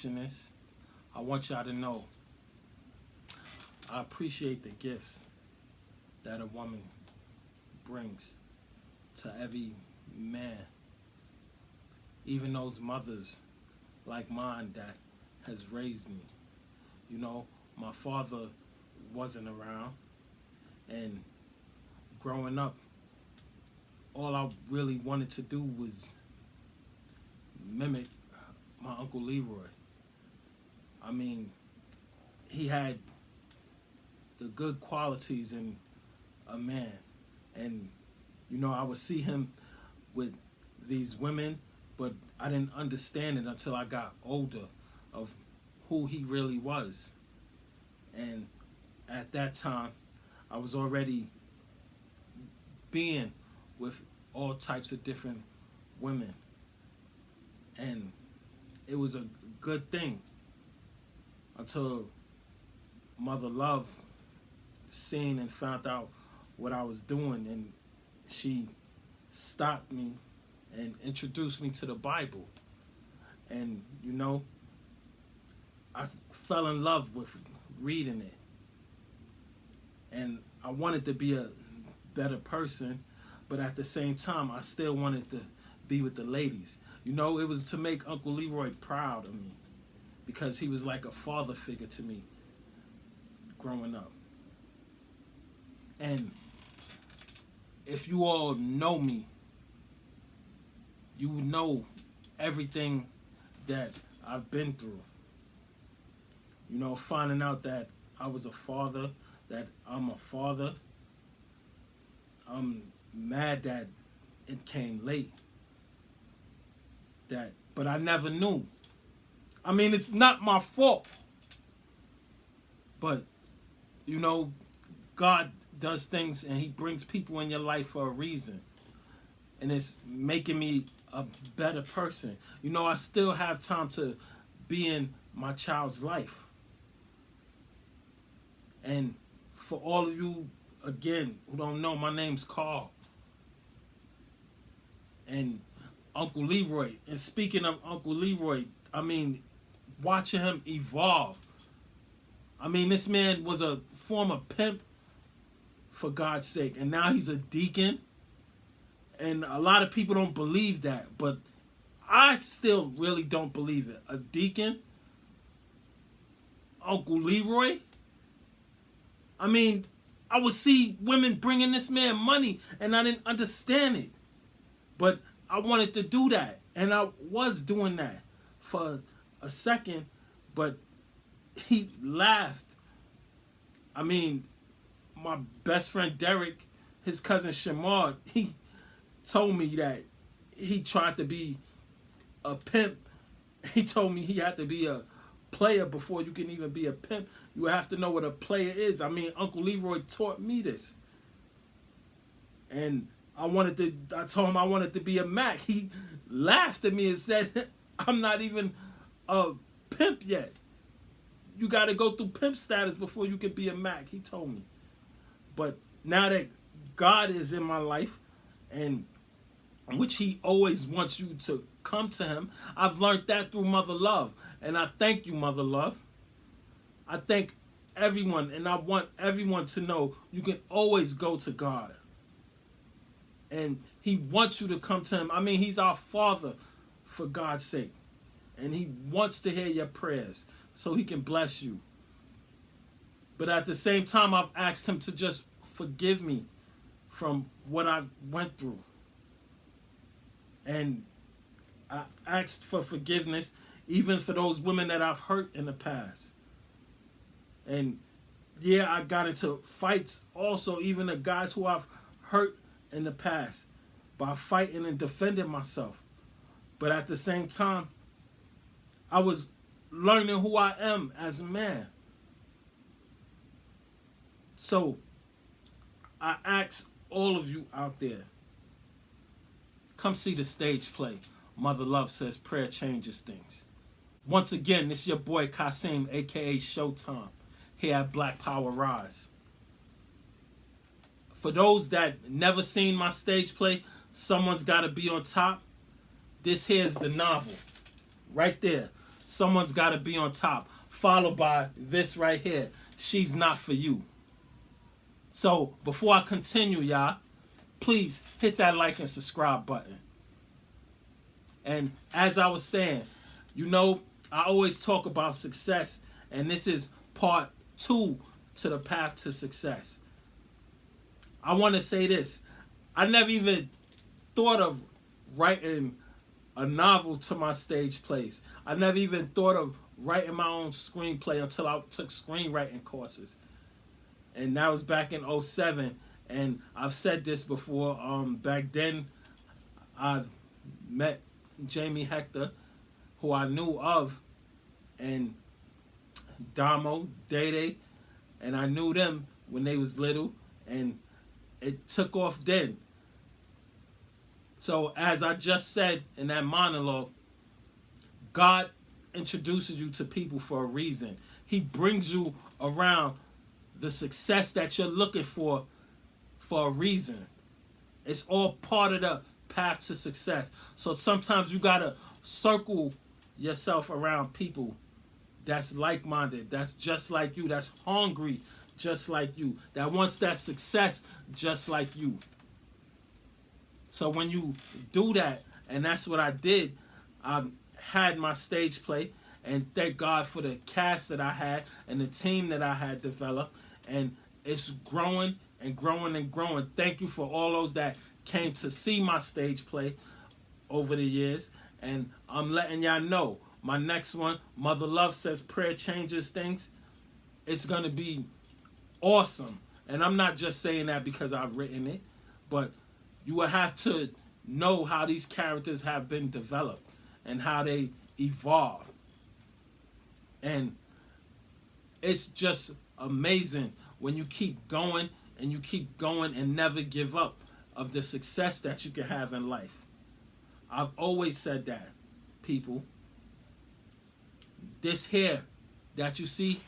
watching this, I want y'all to know I appreciate the gifts that a woman brings to every man. Even those mothers like mine that has raised me. You know, my father wasn't around, and growing up, all I really wanted to do was mimic my Uncle Leroy. I mean, he had the good qualities in a man. And, you know, I would see him with these women, but I didn't understand it until I got older of who he really was. And at that time, I was already being with all types of different women. And it was a good thing until Mother Love seen and found out what I was doing, and she stopped me and introduced me to the Bible. And, you know, I fell in love with reading it. And I wanted to be a better person, but at the same time, I still wanted to be with the ladies. You know, it was to make Uncle Leroy proud of me, because he was like a father figure to me growing up. And if you all know me, you know everything that I've been through. You know, finding out that I was a father, that I'm a father. I'm mad that it came late. But I never knew. I mean, it's not my fault. But, you know, God does things and he brings people in your life for a reason. And it's making me a better person. You know, I still have time to be in my child's life. And for all of you, again, who don't know, my name's Carl. And Uncle Leroy. And speaking of Uncle Leroy, I mean, watching him evolve. I mean, this man was a former pimp, for God's sake. And now he's a deacon. And a lot of people don't believe that. But I still really don't believe it. A deacon? Uncle Leroy? I mean, I would see women bringing this man money, and I didn't understand it. But I wanted to do that. And I was doing that for a second. But he laughed. I mean, my best friend Derek, his cousin Shamar, he told me that he tried to be a pimp. He told me he had to be a player before you can even be a pimp. You have to know what a player is. I mean, Uncle Leroy taught me this. And I told him I wanted to be a Mac. He laughed at me and said, I'm not even a pimp yet. You got to go through pimp status before you can be a Mac, he told me. But now that God is in my life, and which he always wants you to come to him, I've learned that through Mother Love. And I thank you, Mother Love. I thank everyone, and I want everyone to know you can always go to God. And he wants you to come to him. I mean, he's our Father, for God's sake. And he wants to hear your prayers so he can bless you. But at the same time, I've asked him to just forgive me from what I went through. And I asked for forgiveness even for those women that I've hurt in the past. And yeah, I got into fights also, even the guys who I've hurt in the past, by fighting and defending myself. But at the same time, I was learning who I am as a man. So I ask all of you out there, come see the stage play. Mother Love Says Prayer Changes Things. Once again, this is your boy Kasim, aka Showtime, here at Black Power Rise. For those that never seen my stage play, Someone's Gotta Be on Top, this here's the novel. Right there. Someone's got to be on top. Followed by this right here. She's not for you. So before I continue, y'all, please hit that like and subscribe button. And as I was saying, you know, I always talk about success, and this is part 2 to the path to success. I want to say this. I never even thought of writing a novel to my stage plays. I never even thought of writing my own screenplay until I took screenwriting courses. And that was back in 2007. And I've said this before. Back then, I met Jamie Hector, who I knew of, and Damo, Dede, and I knew them when they was little, and it took off then. So as I just said in that monologue, God introduces you to people for a reason. He brings you around the success that you're looking for a reason. It's all part of the path to success. So sometimes you gotta circle yourself around people that's like-minded, that's just like you, that's hungry just like you, that wants that success just like you. So when you do that, and that's what I did, I had my stage play, and thank God for the cast that I had and the team that I had developed, and it's growing and growing and growing. Thank you for all those that came to see my stage play over the years, and I'm letting y'all know, my next one, Mother Love Says Prayer Changes Things, it's going to be awesome. And I'm not just saying that because I've written it, but you will have to know how these characters have been developed and how they evolve. And it's just amazing when you keep going and you keep going and never give up of the success that you can have in life. I've always said that, people. This here that you see,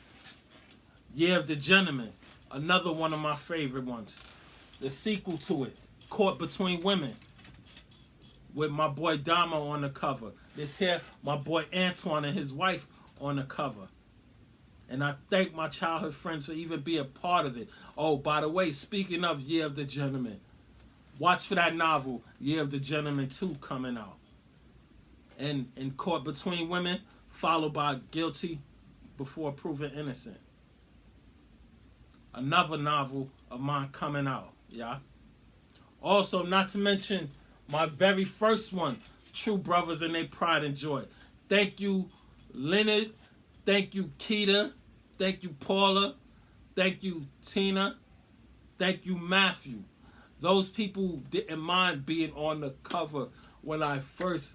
Year of the Gentleman, another one of my favorite ones. The sequel to it, Caught Between Women, with my boy Damo on the cover. This here, my boy Antoine and his wife on the cover. And I thank my childhood friends for even being part of it. Oh, by the way, speaking of Year of the Gentleman, watch for that novel, Year of the Gentleman 2, coming out. And Caught Between Women, followed by Guilty Before Proven Innocent. Another novel of mine coming out, yeah. Also, not to mention my very first one, True Brothers and Their Pride and Joy. Thank you, Leonard. Thank you, Keita. Thank you, Paula. Thank you, Tina. Thank you, Matthew. Those people didn't mind being on the cover when I first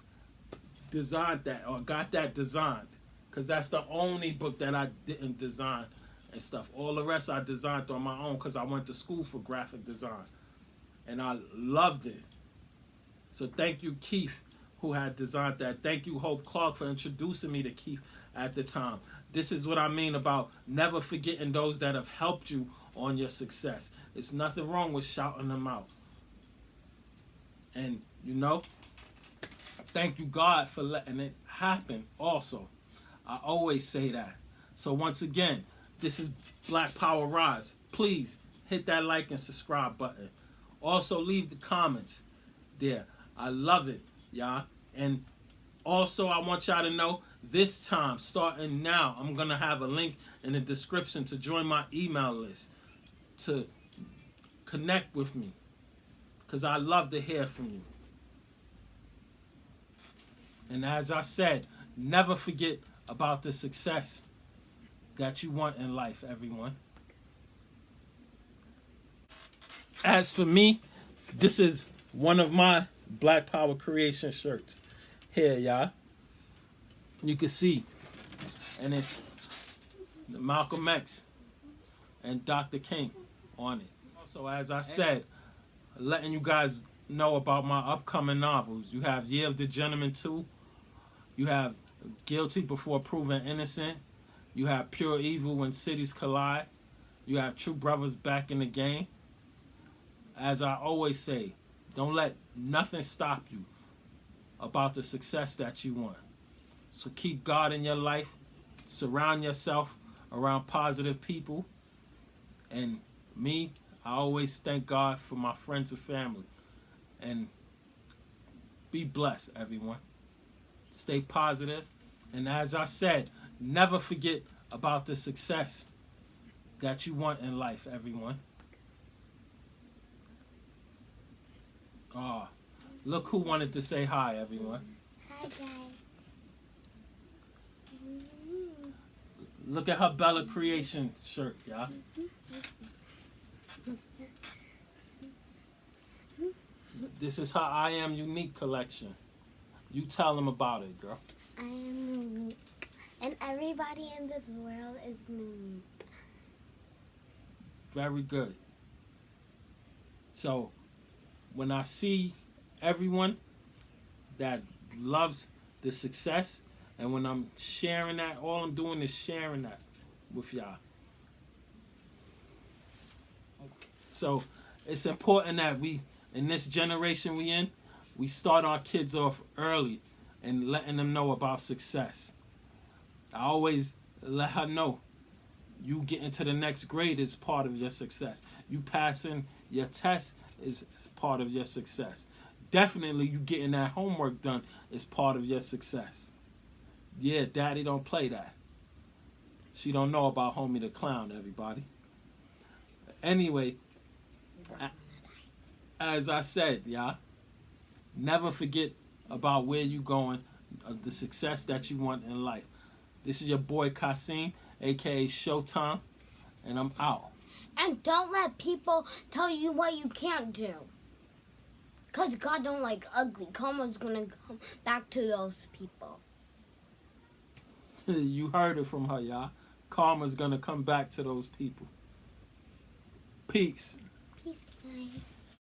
designed that or got that designed, because that's the only book that I didn't design and stuff. All the rest I designed on my own because I went to school for graphic design and I loved it. So thank you, Keith, who had designed that. Thank you, Hope Clark, for introducing me to Keith at the time. This is what I mean about never forgetting those that have helped you on your success. It's nothing wrong with shouting them out. And you know, thank you, God, for letting it happen also. I always say that. So once again, this is Black Power Rise. Please hit that like and subscribe button. Also leave the comments there. I love it, y'all. And also I want y'all to know, this time, starting now, I'm going to have a link in the description to join my email list to connect with me, because I love to hear from you. And as I said, never forget about the success that you want in life, everyone. As for me, this is one of my Black Power Creation shirts. Here, y'all. You can see. And it's Malcolm X and Dr. King on it. Also, as I said, letting you guys know about my upcoming novels. You have Year of the Gentleman 2. You have Guilty Before Proven Innocent. You have Pure Evil When Cities Collide. You have True Brothers Back in the Game. As I always say, don't let nothing stop you about the success that you want. So keep God in your life. Surround yourself around positive people. And me, I always thank God for my friends and family. And be blessed, everyone. Stay positive. And as I said, never forget about the success that you want in life, everyone. Oh, look who wanted to say hi, everyone. Hi, guys. Look at her Bella Creation shirt, y'all. This is her I Am Unique collection. You tell them about it, girl. I am unique. And everybody in this world is unique. Very good. So, when I see everyone that loves the success, and when I'm sharing that, all I'm doing is sharing that with y'all. So, it's important that we, in this generation we in, we start our kids off early and letting them know about success. I always let her know you getting to the next grade is part of your success. You passing your test is part of your success. Definitely you getting that homework done is part of your success. Yeah, Daddy don't play that. She don't know about Homie the Clown, everybody. Anyway, as I said, y'all, never forget about where you going, the success that you want in life. This is your boy Kasim, aka Showtime, and I'm out. And don't let people tell you what you can't do. Because God don't like ugly. Karma's going to come back to those people. You heard it from her, y'all. Karma's gonna come back to those people. Peace. Peace, guys.